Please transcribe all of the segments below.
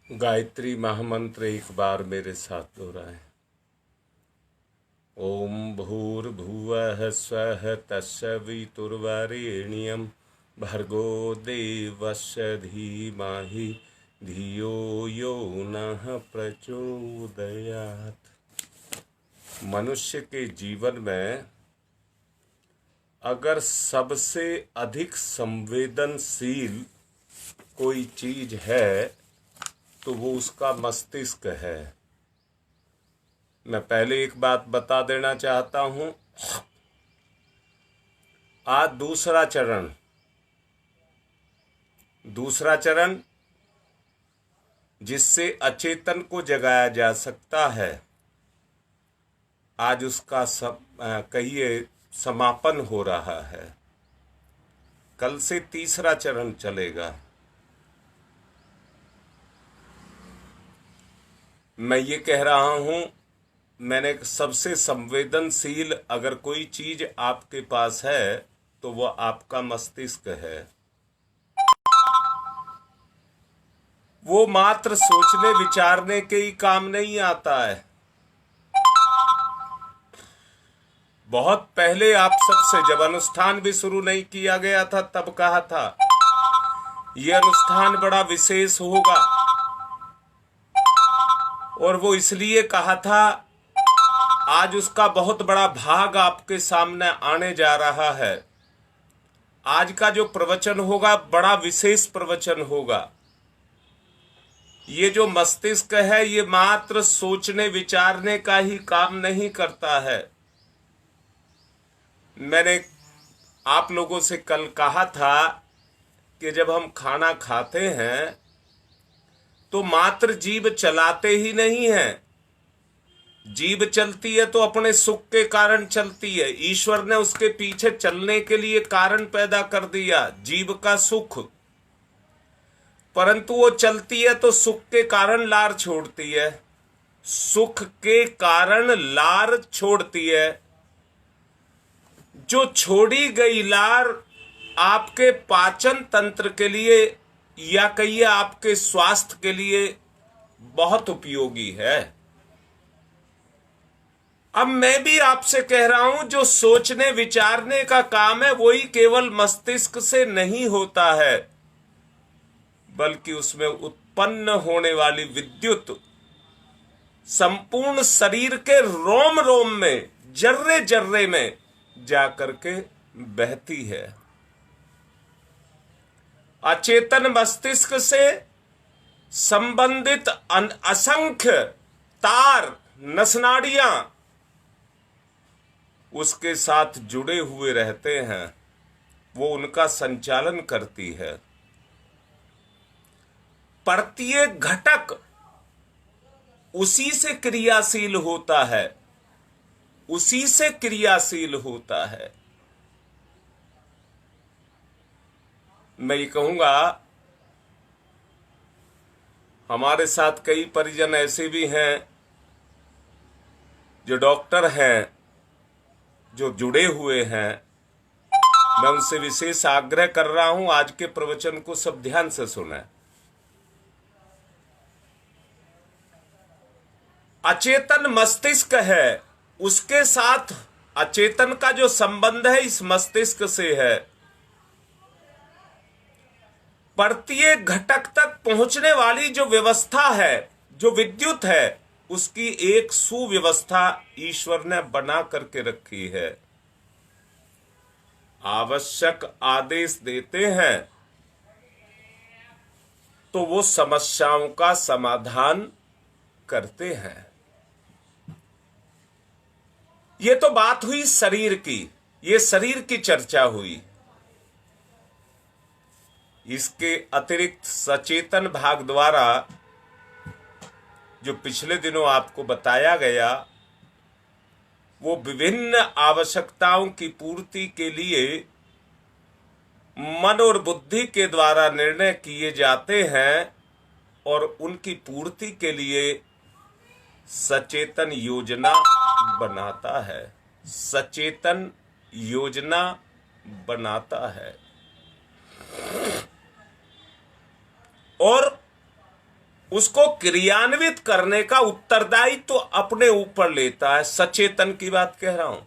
गायत्री महामंत्र एक बार मेरे साथ दोहराएं। ओम भूर्भुवः स्वः तत्सवितुर्वरेण्यं भर्गो देवस्य धीमहि धियो यो नः प्रचोदयात्। मनुष्य के जीवन में अगर सबसे अधिक संवेदनशील कोई चीज है तो वो उसका मस्तिष्क है। मैं पहले एक बात बता देना चाहता हूं। आज दूसरा चरण जिससे अचेतन को जगाया जा सकता है, आज उसका कहिए समापन हो रहा है। कल से तीसरा चरण चलेगा। मैं ये कह रहा हूं, मैंने सबसे संवेदनशील अगर कोई चीज आपके पास है तो वह आपका मस्तिष्क है। वो मात्र सोचने विचारने के ही काम नहीं आता है। बहुत पहले आप सबसे जब अनुष्ठान भी शुरू नहीं किया गया था तब कहा था यह अनुष्ठान बड़ा विशेष होगा, और वो इसलिए कहा था आज उसका बहुत बड़ा भाग आपके सामने आने जा रहा है। आज का जो प्रवचन होगा बड़ा विशेष प्रवचन होगा। ये जो मस्तिष्क है ये मात्र सोचने विचारने का ही काम नहीं करता है। मैंने आप लोगों से कल कहा था कि जब हम खाना खाते हैं तो मात्र जीभ चलाते ही नहीं है। जीभ चलती है तो अपने सुख के कारण चलती है। ईश्वर ने उसके पीछे चलने के लिए कारण पैदा कर दिया, जीभ का सुख। परंतु वो चलती है तो सुख के कारण लार छोड़ती है, सुख के कारण लार छोड़ती है। जो छोड़ी गई लार आपके पाचन तंत्र के लिए या कहिए आपके स्वास्थ्य के लिए बहुत उपयोगी है। अब मैं भी आपसे कह रहा हूं, जो सोचने विचारने का काम है वही केवल मस्तिष्क से नहीं होता है, बल्कि उसमें उत्पन्न होने वाली विद्युत संपूर्ण शरीर के रोम रोम में, जर्रे जर्रे में जाकर के बहती है। अचेतन मस्तिष्क से संबंधित असंख्य तार, नसनाड़ियां उसके साथ जुड़े हुए रहते हैं, वो उनका संचालन करती है। प्रत्येक घटक उसी से क्रियाशील होता है, उसी से क्रियाशील होता है। मैं ये कहूंगा, हमारे साथ कई परिजन ऐसे भी हैं जो डॉक्टर हैं, जो जुड़े हुए हैं। मैं उनसे विशेष आग्रह कर रहा हूं, आज के प्रवचन को सब ध्यान से सुनें। अचेतन मस्तिष्क है, उसके साथ अचेतन का जो संबंध है इस मस्तिष्क से है। प्रत्येक घटक तक पहुंचने वाली जो व्यवस्था है, जो विद्युत है, उसकी एक सुव्यवस्था ईश्वर ने बना करके रखी है। आवश्यक आदेश देते हैं तो वो समस्याओं का समाधान करते हैं। ये तो बात हुई शरीर की, ये शरीर की चर्चा हुई। इसके अतिरिक्त सचेतन भाग द्वारा जो पिछले दिनों आपको बताया गया, वो विभिन्न आवश्यकताओं की पूर्ति के लिए मन और बुद्धि के द्वारा निर्णय किए जाते हैं, और उनकी पूर्ति के लिए सचेतन योजना बनाता है, सचेतन योजना बनाता है। और उसको क्रियान्वित करने का उत्तरदायित्व तो अपने ऊपर लेता है। सचेतन की बात कह रहा हूं।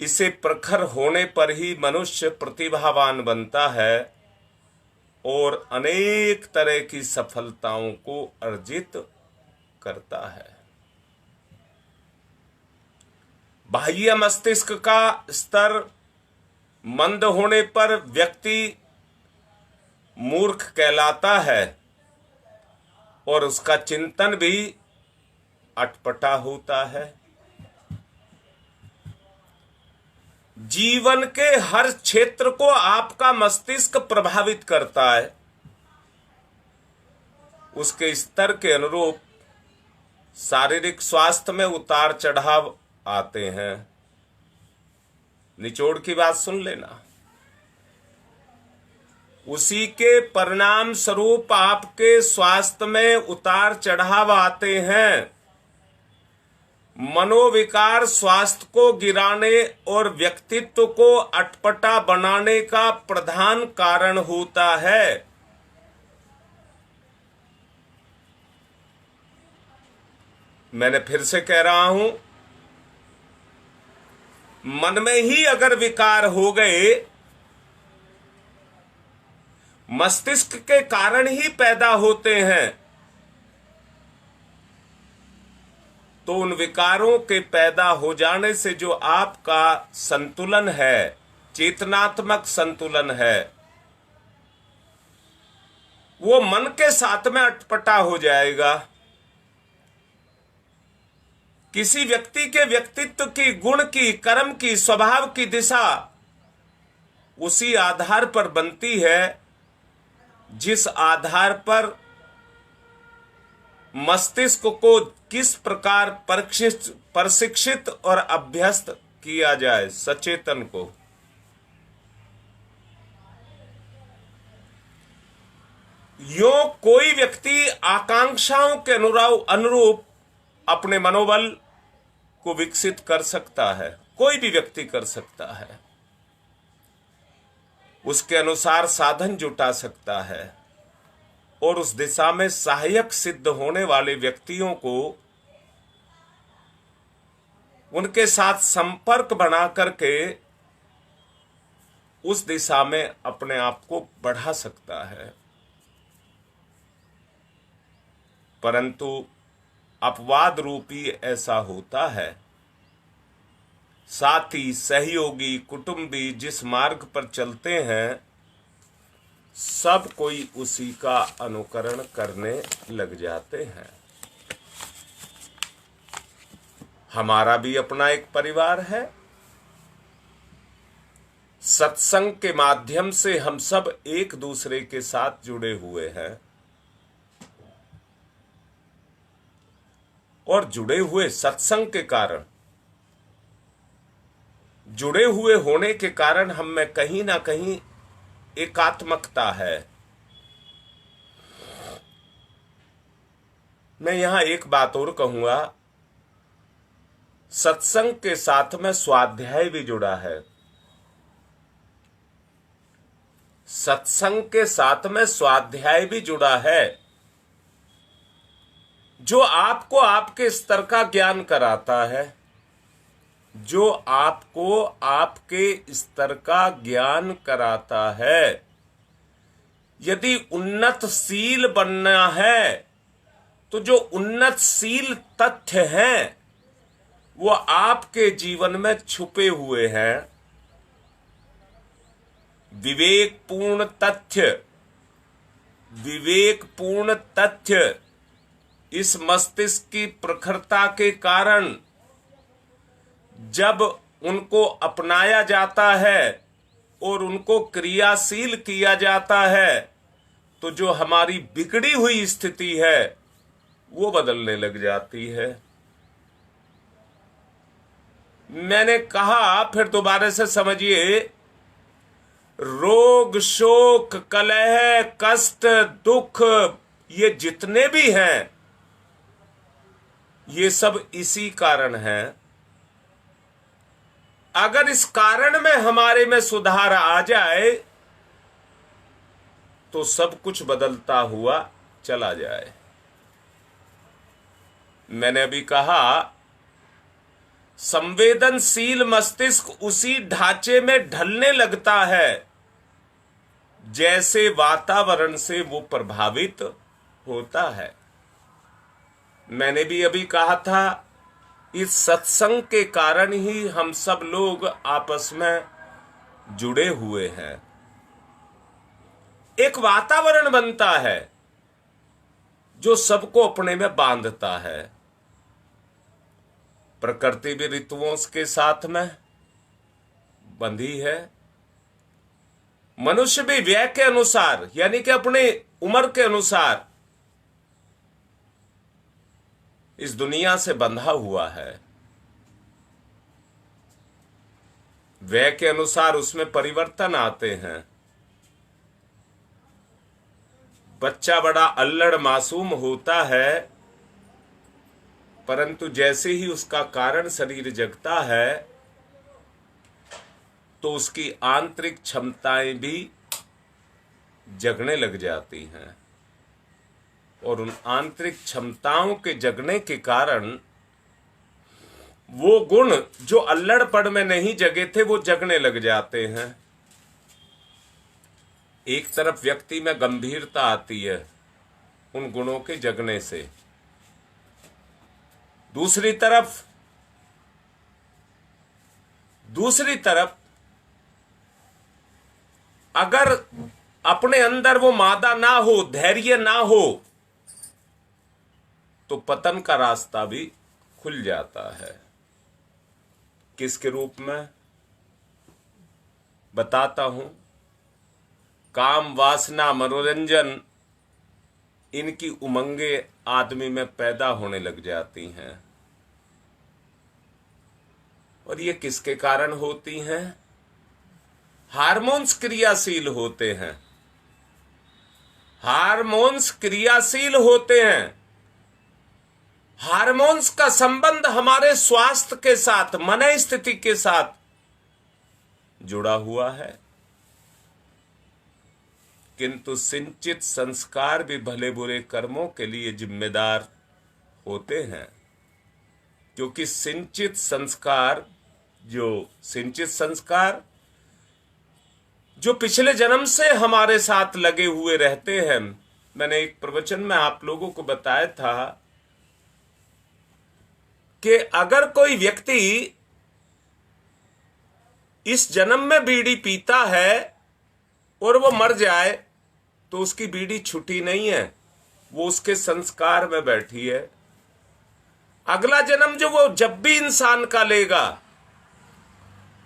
इसे प्रखर होने पर ही मनुष्य प्रतिभावान बनता है और अनेक तरह की सफलताओं को अर्जित करता है। बाह्य मस्तिष्क का स्तर मंद होने पर व्यक्ति मूर्ख कहलाता है और उसका चिंतन भी अटपटा होता है। जीवन के हर क्षेत्र को आपका मस्तिष्क प्रभावित करता है। उसके स्तर के अनुरूप शारीरिक स्वास्थ्य में उतार चढ़ाव आते हैं। निचोड़ की बात सुन लेना। उसी के परिणाम स्वरूप आपके स्वास्थ्य में उतार चढ़ाव आते हैं। मनोविकार स्वास्थ्य को गिराने और व्यक्तित्व को अटपटा बनाने का प्रधान कारण होता है। मैंने फिर से कह रहा हूं, मन में ही अगर विकार हो गए, मस्तिष्क के कारण ही पैदा होते हैं, तो उन विकारों के पैदा हो जाने से जो आपका संतुलन है, चेतनात्मक संतुलन है, वो मन के साथ में अटपटा हो जाएगा। किसी व्यक्ति के व्यक्तित्व की, गुण की, कर्म की, स्वभाव की दिशा उसी आधार पर बनती है जिस आधार पर मस्तिष्क को किस प्रकार प्रशिक्षित और अभ्यस्त किया जाए, सचेतन को। यो कोई व्यक्ति आकांक्षाओं के अनुरूप अपने मनोबल को विकसित कर सकता है। कोई भी व्यक्ति कर सकता है। उसके अनुसार साधन जुटा सकता है और उस दिशा में सहायक सिद्ध होने वाले व्यक्तियों को उनके साथ संपर्क बना करके उस दिशा में अपने आप को बढ़ा सकता है। परंतु अपवाद रूपी ऐसा होता है, साथी, सहयोगी, कुटुंबी जिस मार्ग पर चलते हैं, सब कोई उसी का अनुकरण करने लग जाते हैं। हमारा भी अपना एक परिवार है। सत्संग के माध्यम से हम सब एक दूसरे के साथ जुड़े हुए हैं और जुड़े हुए सत्संग के कारण, जुड़े हुए होने के कारण हम में कहीं ना कहीं एकात्मकता है। मैं यहां एक बात और कहूंगा, सत्संग के साथ में स्वाध्याय भी जुड़ा है। सत्संग के साथ में स्वाध्याय भी जुड़ा है, जो आपको आपके स्तर का ज्ञान कराता है, जो आपको आपके स्तर का ज्ञान कराता है। यदि उन्नतशील बनना है तो जो उन्नतशील तथ्य हैं वो आपके जीवन में छुपे हुए हैं। विवेकपूर्ण तथ्य, विवेकपूर्ण तथ्य इस मस्तिष्क की प्रखरता के कारण जब उनको अपनाया जाता है और उनको क्रियाशील किया जाता है, तो जो हमारी बिगड़ी हुई स्थिति है वो बदलने लग जाती है। मैंने कहा, फिर दोबारा से समझिए, रोग, शोक, कलह, कष्ट, दुख, ये जितने भी हैं, ये सब इसी कारण है। अगर इस कारण में हमारे में सुधार आ जाए तो सब कुछ बदलता हुआ चला जाए। मैंने अभी कहा, संवेदनशील मस्तिष्क उसी ढांचे में ढलने लगता है जैसे वातावरण से वो प्रभावित होता है। मैंने भी अभी कहा था, इस सत्संग के कारण ही हम सब लोग आपस में जुड़े हुए हैं। एक वातावरण बनता है जो सबको अपने में बांधता है। प्रकृति भी ऋतुओं के साथ में बंधी है, मनुष्य भी व्यय के अनुसार यानी कि अपने उम्र के अनुसार इस दुनिया से बंधा हुआ है। व्यय के अनुसार उसमें परिवर्तन आते हैं। बच्चा बड़ा अल्लड़ मासूम होता है, परंतु जैसे ही उसका कारण शरीर जगता है तो उसकी आंतरिक क्षमताएं भी जगने लग जाती हैं, और उन आंतरिक क्षमताओं के जगने के कारण वो गुण जो अल्लड़पन में नहीं जगे थे वो जगने लग जाते हैं। एक तरफ व्यक्ति में गंभीरता आती है उन गुणों के जगने से, दूसरी तरफ अगर अपने अंदर वो मादा ना हो, धैर्य ना हो, तो पतन का रास्ता भी खुल जाता है। किसके रूप में बताता हूं, काम, वासना, मनोरंजन, इनकी उमंगे आदमी में पैदा होने लग जाती हैं। और ये किसके कारण होती हैं? हार्मोन्स क्रियाशील होते हैं। हार्मोन्स क्रियाशील होते हैं। हार्मोन्स का संबंध हमारे स्वास्थ्य के साथ, मन स्थिति के साथ जुड़ा हुआ है। किंतु सिंचित संस्कार भी भले बुरे कर्मों के लिए जिम्मेदार होते हैं, क्योंकि सिंचित संस्कार जो पिछले जन्म से हमारे साथ लगे हुए रहते हैं। मैंने एक प्रवचन में आप लोगों को बताया था कि अगर कोई व्यक्ति इस जन्म में बीड़ी पीता है और वो मर जाए तो उसकी बीड़ी छूटी नहीं है, वो उसके संस्कार में बैठी है। अगला जन्म जो वो जब भी इंसान का लेगा,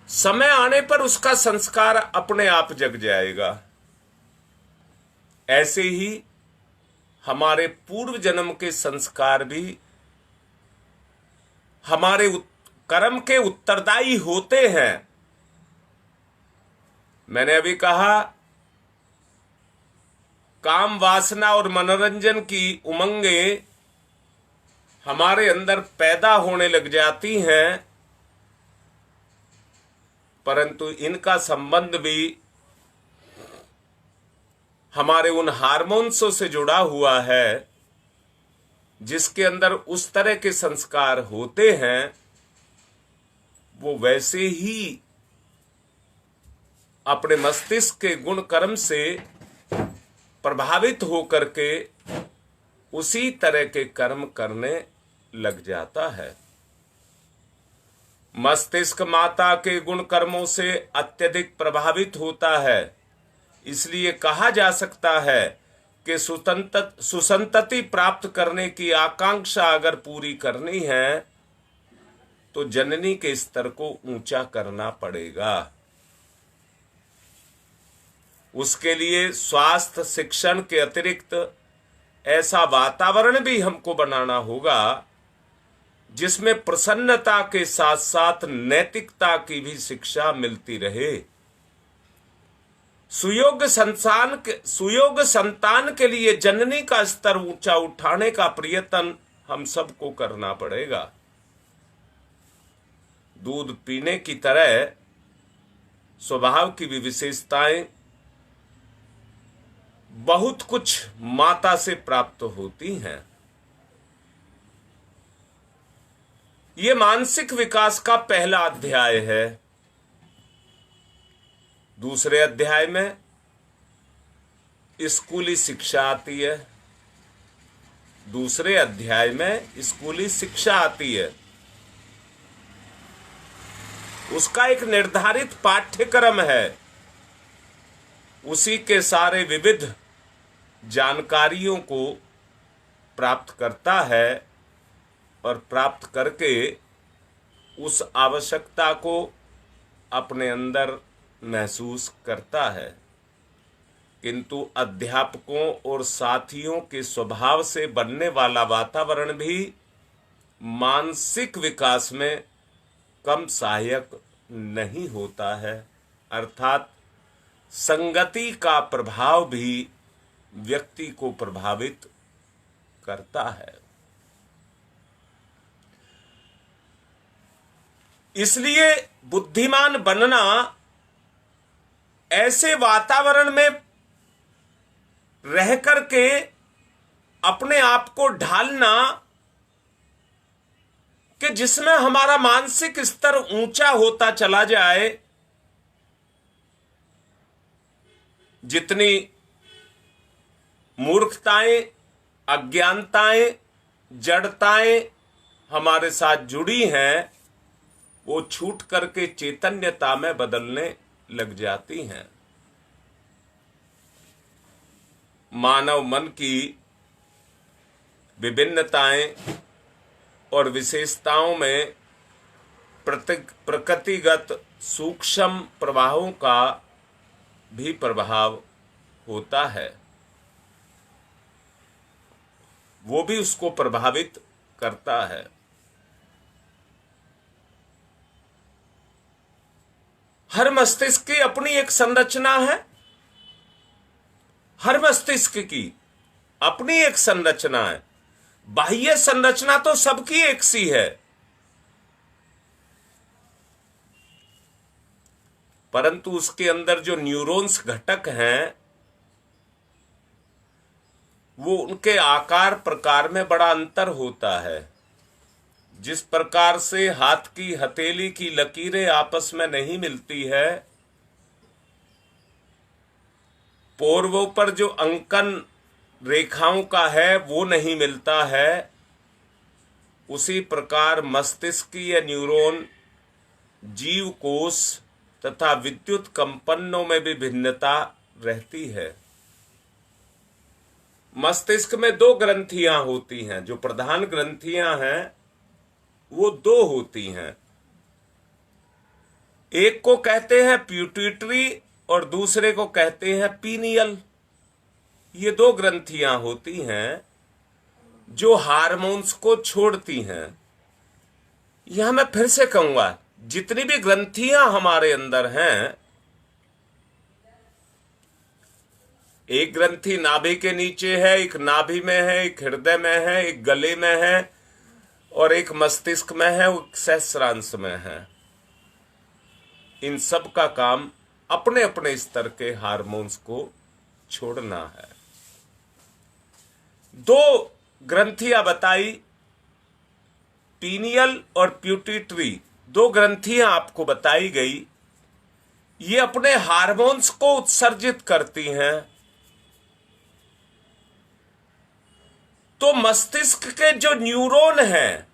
समय आने पर उसका संस्कार अपने आप जग जाएगा। ऐसे ही हमारे पूर्व जन्म के संस्कार भी हमारे कर्म के उत्तरदायी होते हैं। मैंने अभी कहा, काम, वासना और मनोरंजन की उमंगे हमारे अंदर पैदा होने लग जाती हैं, परंतु इनका संबंध भी हमारे उन हार्मोन्सों से जुड़ा हुआ है जिसके अंदर उस तरह के संस्कार होते हैं। वो वैसे ही अपने मस्तिष्क के गुण कर्म से प्रभावित होकर के उसी तरह के कर्म करने लग जाता है। मस्तिष्क माता के गुण कर्मों से अत्यधिक प्रभावित होता है। इसलिए कहा जा सकता है कि सुसंतति प्राप्त करने की आकांक्षा अगर पूरी करनी है तो जननी के स्तर को ऊंचा करना पड़ेगा। उसके लिए स्वास्थ्य शिक्षण के अतिरिक्त ऐसा वातावरण भी हमको बनाना होगा जिसमें प्रसन्नता के साथ साथ नैतिकता की भी शिक्षा मिलती रहे। सुयोग संतान के लिए जननी का स्तर ऊंचा उठाने का प्रयत्न हम सबको करना पड़ेगा। दूध पीने की तरह स्वभाव की भी विशेषताएं बहुत कुछ माता से प्राप्त होती हैं। ये मानसिक विकास का पहला अध्याय है। दूसरे अध्याय में स्कूली शिक्षा आती है। दूसरे अध्याय में स्कूली शिक्षा आती है। उसका एक निर्धारित पाठ्यक्रम है। उसी के सारे विविध जानकारियों को प्राप्त करता है और प्राप्त करके उस आवश्यकता को अपने अंदर महसूस करता है। किंतु अध्यापकों और साथियों के स्वभाव से बनने वाला वातावरण भी मानसिक विकास में कम सहायक नहीं होता है। अर्थात संगति का प्रभाव भी व्यक्ति को प्रभावित करता है। इसलिए बुद्धिमान बनना ऐसे वातावरण में रह करके अपने आप को ढालना कि जिसमें हमारा मानसिक स्तर ऊंचा होता चला जाए। जितनी मूर्खताएं, अज्ञानताएं, जड़ताएं हमारे साथ जुड़ी हैं, वो छूट करके चैतन्यता में बदलने लग जाती हैं। मानव मन की विभिन्नताएं और विशेषताओं में प्रकृतिगत सूक्ष्म प्रभावों का भी प्रभाव होता है। वो भी उसको प्रभावित करता है। हर मस्तिष्क की अपनी एक संरचना है। हर मस्तिष्क की अपनी एक संरचना है। बाह्य संरचना तो सबकी एक सी है, परंतु उसके अंदर जो न्यूरॉन्स घटक हैं वो उनके आकार प्रकार में बड़ा अंतर होता है। जिस प्रकार से हाथ की हथेली की लकीरें आपस में नहीं मिलती है, पोर्वों पर जो अंकन रेखाओं का है वो नहीं मिलता है, उसी प्रकार मस्तिष्कीय न्यूरॉन, जीव कोश तथा विद्युत कंपनों में भी भिन्नता रहती है। मस्तिष्क में दो ग्रंथियां होती हैं। जो प्रधान ग्रंथियां हैं वो दो होती हैं। एक को कहते हैं प्यूटिटरी और दूसरे को कहते हैं पीनियल। ये दो ग्रंथियां होती हैं जो हार्मोन्स को छोड़ती हैं। यह मैं फिर से कहूंगा, जितनी भी ग्रंथियां हमारे अंदर हैं, एक ग्रंथि नाभि के नीचे है, एक नाभि में है, एक हृदय में है, एक गले में है और एक मस्तिष्क में है, एक सहस्रांश में है। इन सब का काम अपने अपने स्तर के हार्मोन्स को छोड़ना है। दो ग्रंथियां बताई, पीनियल और प्यूटिटरी, दो ग्रंथियां आपको बताई गई। ये अपने हार्मोन्स को उत्सर्जित करती हैं। तो मस्तिष्क के जो न्यूरॉन हैं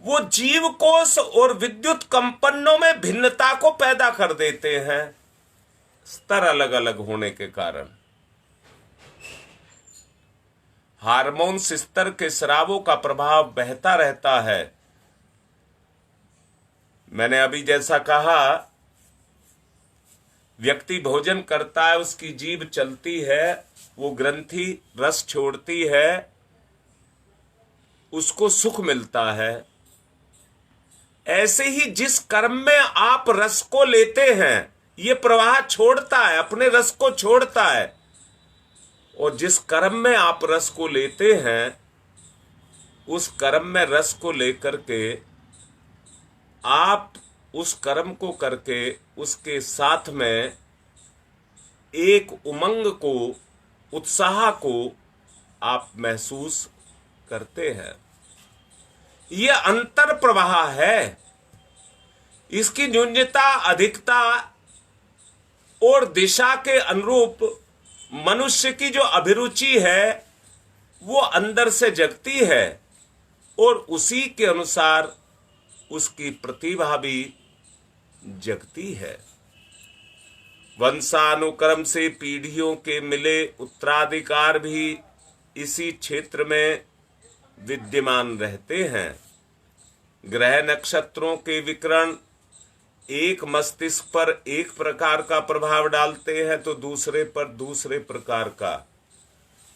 वो जीव कोश और विद्युत कंपनों में भिन्नता को पैदा कर देते हैं, स्तर अलग अलग होने के कारण। हार्मोन्स स्तर के स्रावों का प्रभाव बहता रहता है। मैंने अभी जैसा कहा, व्यक्ति भोजन करता है, उसकी जीभ चलती है, वो ग्रंथि रस छोड़ती है, उसको सुख मिलता है। ऐसे ही जिस कर्म में आप रस को लेते हैं, ये प्रवाह छोड़ता है, अपने रस को छोड़ता है। और जिस कर्म में आप रस को लेते हैं, उस कर्म में रस को लेकर के आप उस कर्म को करके उसके साथ में एक उमंग को, उत्साह को आप महसूस करते हैं। यह अंतर प्रवाह है। इसकी न्यूनता, अधिकता और दिशा के अनुरूप मनुष्य की जो अभिरुचि है वो अंदर से जगती है और उसी के अनुसार उसकी प्रतिभा भी जगती है। वंशानुक्रम से पीढ़ियों के मिले उत्तराधिकार भी इसी क्षेत्र में विद्यमान रहते हैं। ग्रह नक्षत्रों के विकरण एक मस्तिष्क पर एक प्रकार का प्रभाव डालते हैं तो दूसरे पर दूसरे प्रकार का।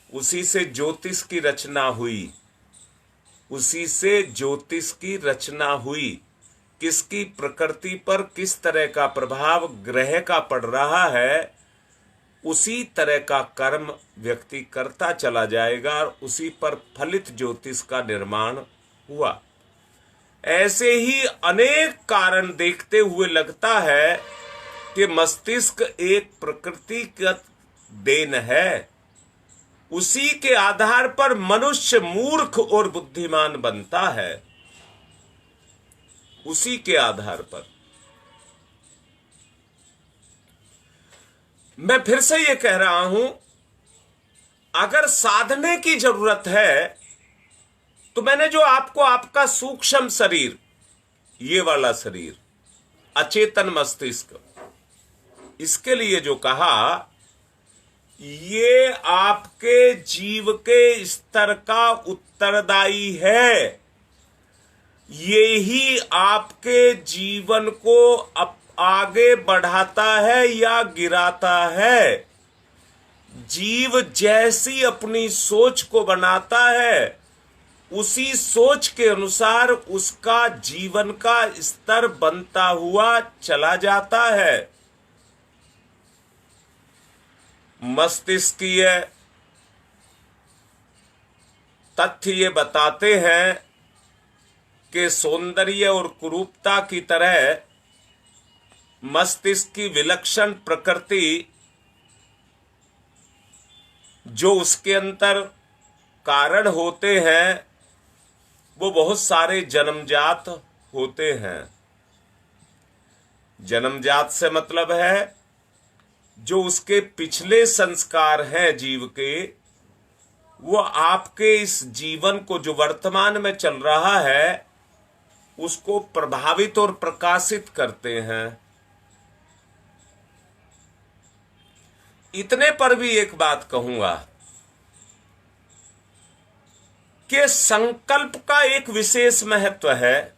उसी से ज्योतिष की रचना हुई, उसी से ज्योतिष की रचना हुई। किसकी प्रकृति पर किस तरह का प्रभाव ग्रह का पड़ रहा है, उसी तरह का कर्म व्यक्ति करता चला जाएगा और उसी पर फलित ज्योतिष का निर्माण हुआ। ऐसे ही अनेक कारण देखते हुए लगता है कि मस्तिष्क एक प्रकृतिगत देन है। उसी के आधार पर मनुष्य मूर्ख और बुद्धिमान बनता है। उसी के आधार पर मैं फिर से ये कह रहा हूं, अगर साधने की जरूरत है तो मैंने जो आपको आपका सूक्ष्म शरीर, ये वाला शरीर, अचेतन मस्तिष्क, इसके लिए जो कहा, ये आपके जीव के स्तर का उत्तरदायी है। ये ही आपके जीवन को आगे बढ़ाता है या गिराता है। जीव जैसी अपनी सोच को बनाता है, उसी सोच के अनुसार उसका जीवन का स्तर बनता हुआ चला जाता है। मस्तिष्कीय तथ्य ये बताते हैं कि सौंदर्य और कुरूपता की तरह मस्तिष्क की विलक्षण प्रकृति, जो उसके अंदर कारण होते हैं, वो बहुत सारे जन्मजात होते हैं। जन्मजात से मतलब है जो उसके पिछले संस्कार हैं जीव के, वो आपके इस जीवन को जो वर्तमान में चल रहा है उसको प्रभावित और प्रकाशित करते हैं। इतने पर भी एक बात कहूंगा कि संकल्प का एक विशेष महत्व है।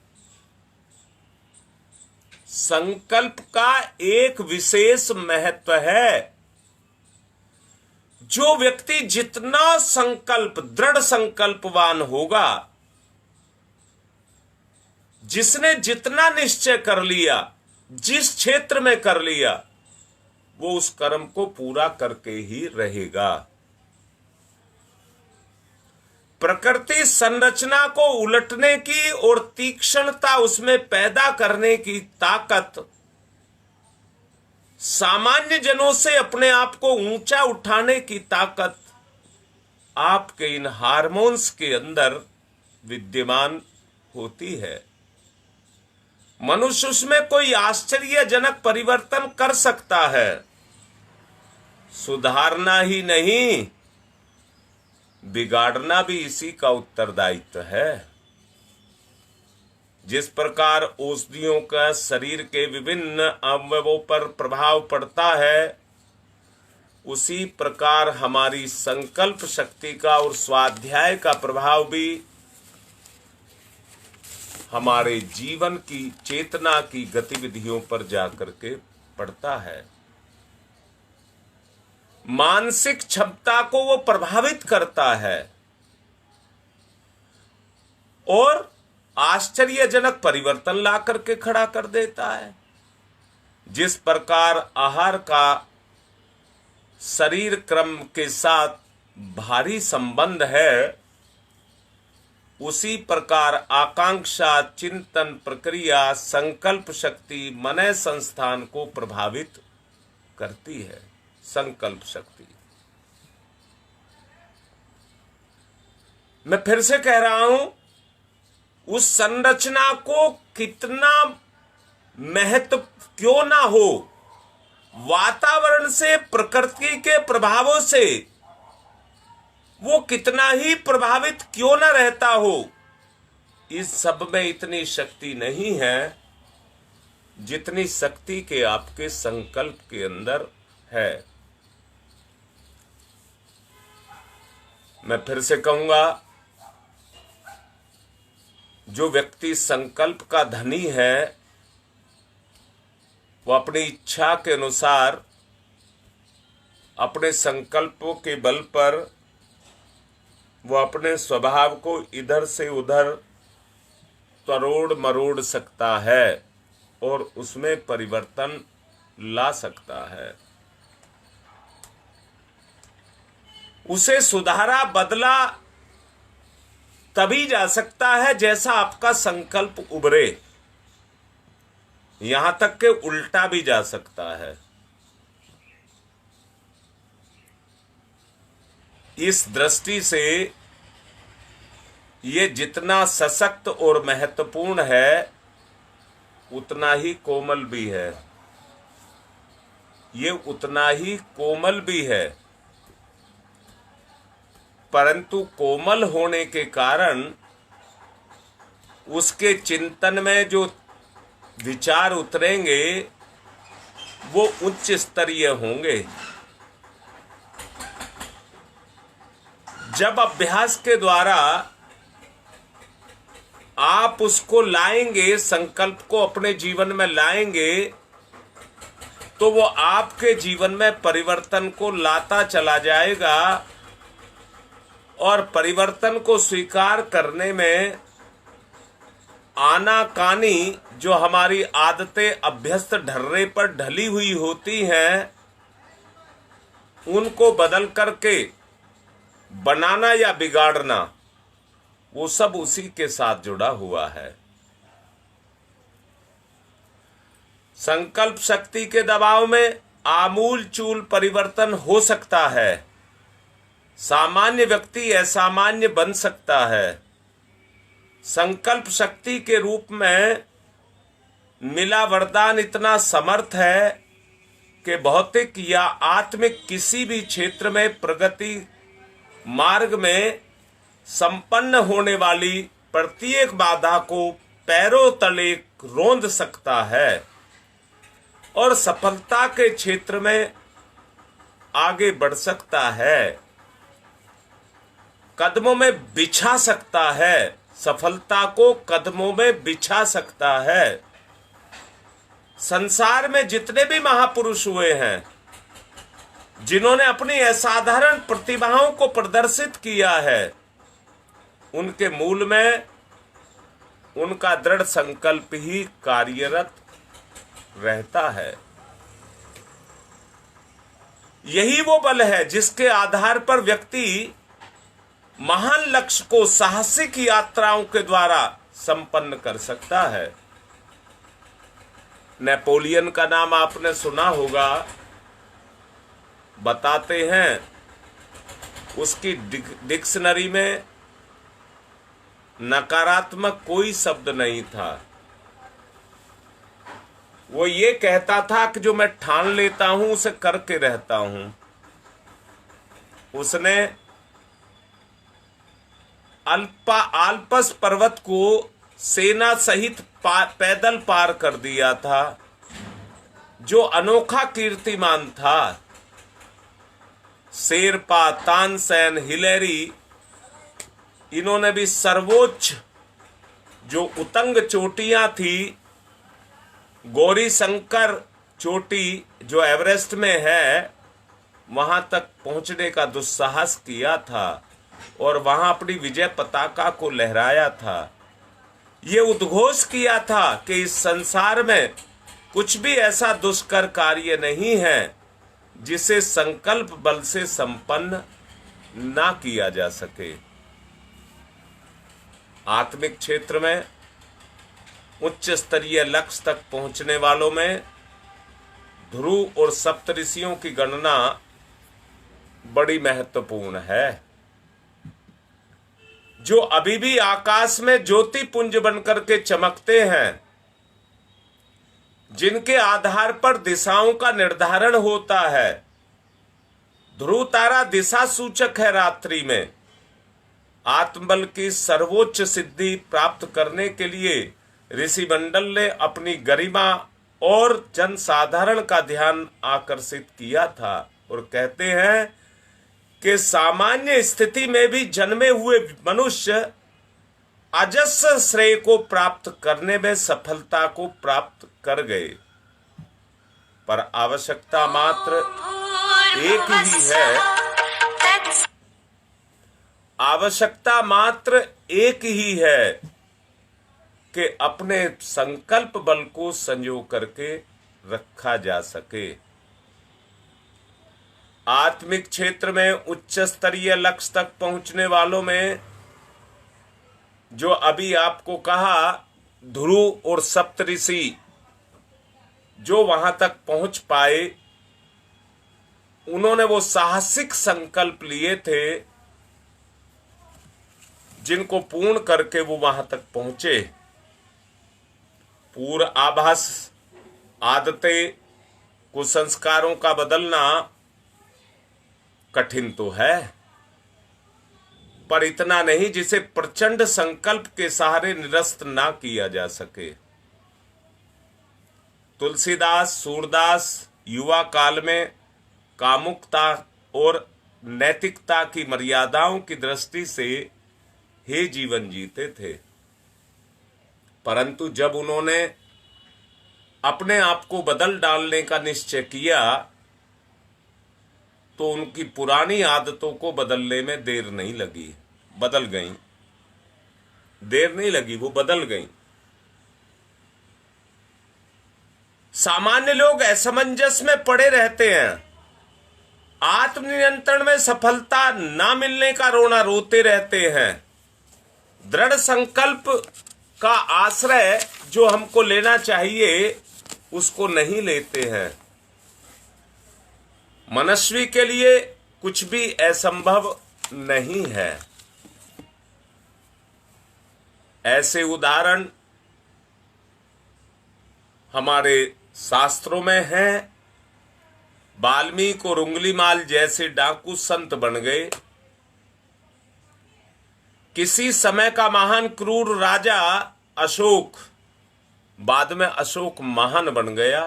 संकल्प का एक विशेष महत्व है। जो व्यक्ति जितना संकल्प, दृढ़ संकल्पवान होगा, जिसने जितना निश्चय कर लिया, जिस क्षेत्र में कर लिया, वो उस कर्म को पूरा करके ही रहेगा। प्रकृति संरचना को उलटने की और तीक्ष्णता उसमें पैदा करने की ताकत, सामान्य जनों से अपने आप को ऊंचा उठाने की ताकत आपके इन हार्मोन्स के अंदर विद्यमान होती है। मनुष्य उसमें कोई आश्चर्यजनक परिवर्तन कर सकता है। सुधारना ही नहीं, बिगाड़ना भी इसी का उत्तरदायित्व है। जिस प्रकार औषधियों का शरीर के विभिन्न अवयवों पर प्रभाव पड़ता है, उसी प्रकार हमारी संकल्प शक्ति का और स्वाध्याय का प्रभाव भी हमारे जीवन की चेतना की गतिविधियों पर जाकर के पड़ता है। मानसिक क्षमता को वो प्रभावित करता है और आश्चर्यजनक परिवर्तन ला करके खड़ा कर देता है। जिस प्रकार आहार का शरीर क्रम के साथ भारी संबंध है, उसी प्रकार आकांक्षा, चिंतन प्रक्रिया, संकल्प शक्ति मनय संस्थान को प्रभावित करती है। संकल्प शक्ति। मैं फिर से कह रहा हूं, उस संरचना को कितना महत्व क्यों ना हो, वातावरण से, प्रकृति के प्रभावों से वो कितना ही प्रभावित क्यों ना रहता हो, इस सब में इतनी शक्ति नहीं है जितनी शक्ति के आपके संकल्प के अंदर है। मैं फिर से कहूंगा, जो व्यक्ति संकल्प का धनी है वो अपनी इच्छा के अनुसार अपने संकल्पों के बल पर वो अपने स्वभाव को इधर से उधर तरोड़ मरोड़ सकता है और उसमें परिवर्तन ला सकता है। उसे सुधारा बदला तभी जा सकता है जैसा आपका संकल्प उभरे। यहां तक के उल्टा भी जा सकता है। इस दृष्टि से ये जितना सशक्त और महत्वपूर्ण है उतना ही कोमल भी है। ये उतना ही कोमल भी है, परंतु कोमल होने के कारण उसके चिंतन में जो विचार उतरेंगे वो उच्च स्तरीय होंगे। जब अभ्यास के द्वारा आप उसको लाएंगे, संकल्प को अपने जीवन में लाएंगे, तो वो आपके जीवन में परिवर्तन को लाता चला जाएगा और परिवर्तन को स्वीकार करने में आनाकानी जो हमारी आदतें अभ्यस्त ढर्रे पर ढली हुई होती हैं, उनको बदल करके बनाना या बिगाड़ना, वो सब उसी के साथ जुड़ा हुआ है। संकल्प शक्ति के दबाव में आमूल चूल परिवर्तन हो सकता है। सामान्य व्यक्ति असामान्य बन सकता है। संकल्प शक्ति के रूप में मिला वरदान इतना समर्थ है कि भौतिक या आत्मिक किसी भी क्षेत्र में प्रगति मार्ग में संपन्न होने वाली प्रत्येक बाधा को पैरों तले रोंद सकता है और सफलता के क्षेत्र में आगे बढ़ सकता है, कदमों में बिछा सकता है, सफलता को कदमों में बिछा सकता है। संसार में जितने भी महापुरुष हुए हैं, जिन्होंने अपनी असाधारण प्रतिभाओं को प्रदर्शित किया है, उनके मूल में उनका दृढ़ संकल्प ही कार्यरत रहता है। यही वो बल है जिसके आधार पर व्यक्ति महान लक्ष्य को साहसिक यात्राओं के द्वारा संपन्न कर सकता है। नेपोलियन का नाम आपने सुना होगा। बताते हैं उसकी डिक्शनरी में नकारात्मक कोई शब्द नहीं था। वो ये कहता था कि जो मैं ठान लेता हूं उसे करके रहता हूं। उसने आल्पस पर्वत को सेना सहित पैदल पार कर दिया था, जो अनोखा कीर्तिमान था। शेरपा, तानसेन, हिलेरी, इन्होंने भी सर्वोच्च जो उतंग चोटियां थी, गौरी शंकर चोटी जो एवरेस्ट में है, वहां तक पहुंचने का दुस्साहस किया था और वहां अपनी विजय पताका को लहराया था। ये उद्घोष किया था कि इस संसार में कुछ भी ऐसा दुष्कर कार्य नहीं है जिसे संकल्प बल से संपन्न ना किया जा सके। आत्मिक क्षेत्र में उच्च स्तरीय लक्ष्य तक पहुंचने वालों में ध्रुव और सप्तऋषियों की गणना बड़ी महत्वपूर्ण है, जो अभी भी आकाश में ज्योति पुंज बनकर के चमकते हैं, जिनके आधार पर दिशाओं का निर्धारण होता है। ध्रुव तारा दिशा सूचक है। रात्रि में आत्मबल की सर्वोच्च सिद्धि प्राप्त करने के लिए ऋषि मंडल ने अपनी गरिमा और जनसाधारण का ध्यान आकर्षित किया था और कहते हैं कि सामान्य स्थिति में भी जन्मे हुए मनुष्य अजस्र श्रेय को प्राप्त करने में सफलता को प्राप्त कर गए, पर आवश्यकता मात्र एक ही है। आवश्यकता मात्र एक ही है कि अपने संकल्प बल को संजो करके रखा जा सके। आत्मिक क्षेत्र में उच्च स्तरीय लक्ष्य तक पहुंचने वालों में जो अभी आपको कहा, ध्रुव और सप्तऋषि जो वहां तक पहुंच पाए, उन्होंने वो साहसिक संकल्प लिए थे जिनको पूर्ण करके वो वहां तक पहुंचे। पूर्व आभास, आदतें, कुसंस्कारों का बदलना कठिन तो है, पर इतना नहीं जिसे प्रचंड संकल्प के सहारे निरस्त ना किया जा सके। तुलसीदास, सूरदास युवा काल में कामुकता और नैतिकता की मर्यादाओं की दृष्टि से ही जीवन जीते थे, परंतु जब उन्होंने अपने आप को बदल डालने का निश्चय किया तो उनकी पुरानी आदतों को बदलने में देर नहीं लगी, बदल गई। देर नहीं लगी, वो बदल गई। सामान्य लोग असमंजस में पड़े रहते हैं, आत्मनियंत्रण में सफलता ना मिलने का रोना रोते रहते हैं, दृढ़ संकल्प का आश्रय जो हमको लेना चाहिए उसको नहीं लेते हैं। मनस्वी के लिए कुछ भी असंभव नहीं है। ऐसे उदाहरण हमारे शास्त्रों में हैं। वाल्मीकि और उंगलीमाल जैसे डाकू संत बन गए। किसी समय का महान क्रूर राजा अशोक बाद में अशोक महान बन गया।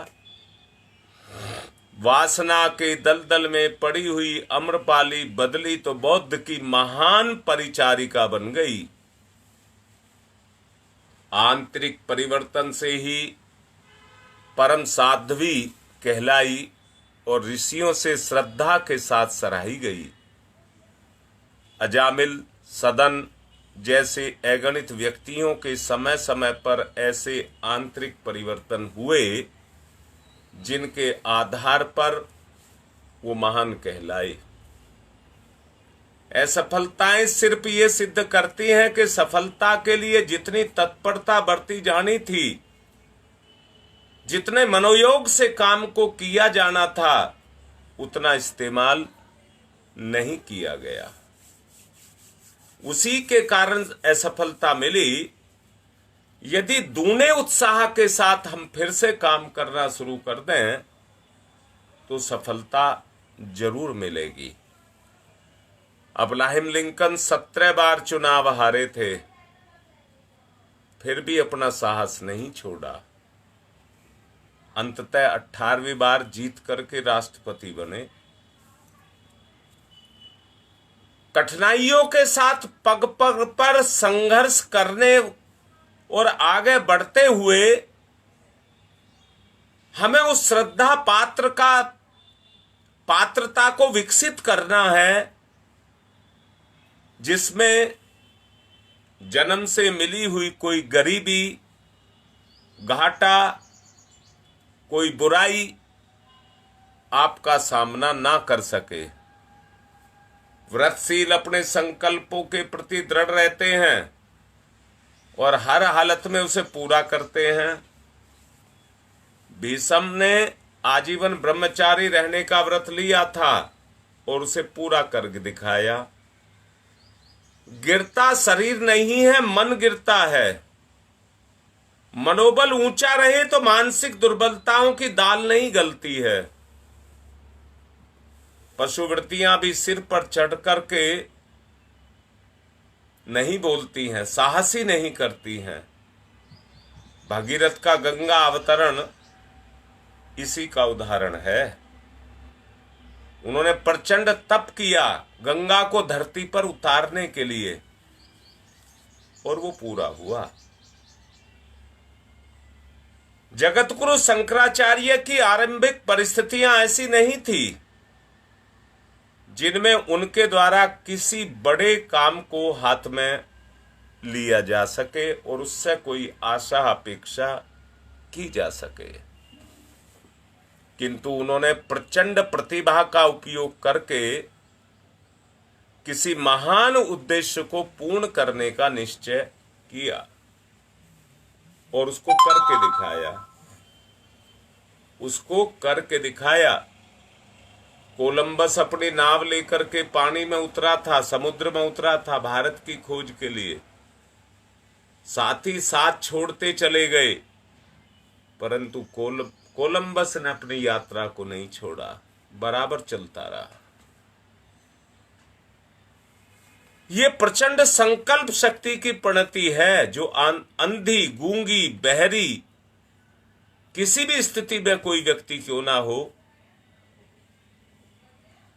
वासना के दलदल में पड़ी हुई अम्रपाली बदली तो बौद्ध की महान परिचारिका बन गई। आंतरिक परिवर्तन से ही परम साध्वी कहलाई और ऋषियों से श्रद्धा के साथ सराही गई। अजामिल, सदन जैसे अगणित व्यक्तियों के समय समय पर ऐसे आंतरिक परिवर्तन हुए जिनके आधार पर वो महान कहलाए। असफलताएं सिर्फ ये सिद्ध करती हैं कि सफलता के लिए जितनी तत्परता बरती जानी थी, जितने मनोयोग से काम को किया जाना था, उतना इस्तेमाल नहीं किया गया। उसी के कारण असफलता मिली। यदि दूने उत्साह के साथ हम फिर से काम करना शुरू कर दें तो सफलता जरूर मिलेगी। अब्राहम लिंकन 17 बार चुनाव हारे थे, फिर भी अपना साहस नहीं छोड़ा। अंततः 18वीं बार जीत करके राष्ट्रपति बने। कठिनाइयों के साथ पग पग पर संघर्ष करने और आगे बढ़ते हुए हमें उस श्रद्धा पात्रता को विकसित करना है जिसमें जन्म से मिली हुई कोई गरीबी, घाटा, कोई बुराई आपका सामना ना कर सके। व्रतशील अपने संकल्पों के प्रति दृढ़ रहते हैं और हर हालत में उसे पूरा करते हैं। भीष्म ने आजीवन ब्रह्मचारी रहने का व्रत लिया था और उसे पूरा करके दिखाया। गिरता शरीर नहीं है, मन गिरता है। मनोबल ऊंचा रहे तो मानसिक दुर्बलताओं की दाल नहीं गलती है। पशुवृत्तियां भी सिर पर चढ़ करके नहीं बोलती हैं, साहस ही नहीं करती हैं। भागीरथ का गंगा अवतरण इसी का उदाहरण है। उन्होंने प्रचंड तप किया गंगा को धरती पर उतारने के लिए, और वो पूरा हुआ। जगतगुरु शंकराचार्य की आरंभिक परिस्थितियां ऐसी नहीं थी जिनमें उनके द्वारा किसी बड़े काम को हाथ में लिया जा सके और उससे कोई आशा अपेक्षा की जा सके, किंतु उन्होंने प्रचंड प्रतिभा का उपयोग करके किसी महान उद्देश्य को पूर्ण करने का निश्चय किया और उसको करके दिखाया। कोलंबस अपनी नाव लेकर के पानी में उतरा था, समुद्र में उतरा था भारत की खोज के लिए। साथ ही साथ छोड़ते चले गए, परंतु कोलंबस ने अपनी यात्रा को नहीं छोड़ा, बराबर चलता रहा। ये प्रचंड संकल्प शक्ति की परिणति है जो अंधी, गूंगी, बहरी, किसी भी स्थिति में कोई व्यक्ति क्यों ना हो,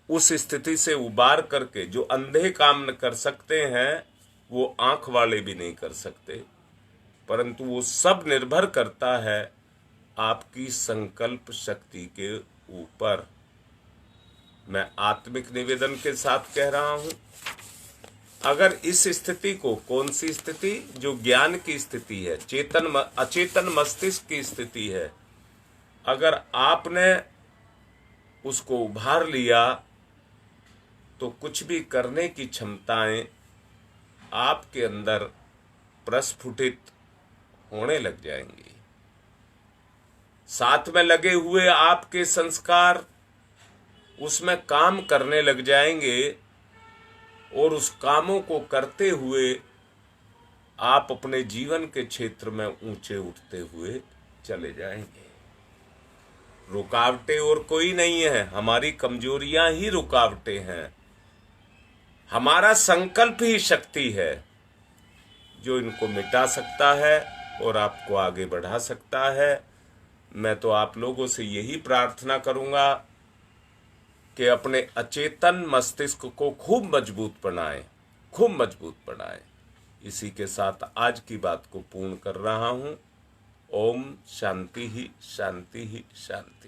उस स्थिति से उबार करके जो अंधे काम न कर सकते हैं वो आंख वाले भी नहीं कर सकते, परंतु वो सब निर्भर करता है आपकी संकल्प शक्ति के ऊपर। मैं आत्मिक निवेदन के साथ कह रहा हूं, अगर इस स्थिति को, कौन सी स्थिति, जो ज्ञान की स्थिति है, अचेतन मस्तिष्क की स्थिति है, अगर आपने उसको उभार लिया तो कुछ भी करने की क्षमताएं आपके अंदर प्रस्फुटित होने लग जाएंगी। साथ में लगे हुए आपके संस्कार उसमें काम करने लग जाएंगे और उस कामों को करते हुए आप अपने जीवन के क्षेत्र में ऊंचे उठते हुए चले जाएंगे। रुकावटें और कोई नहीं है, हमारी कमजोरियां ही रुकावटें हैं। हमारा संकल्प ही शक्ति है जो इनको मिटा सकता है और आपको आगे बढ़ा सकता है। मैं तो आप लोगों से यही प्रार्थना करूंगा कि अपने अचेतन मस्तिष्क को खूब मजबूत बनाएं। इसी के साथ आज की बात को पूर्ण कर रहा हूं। ओम शांति ही शांति ही शांति।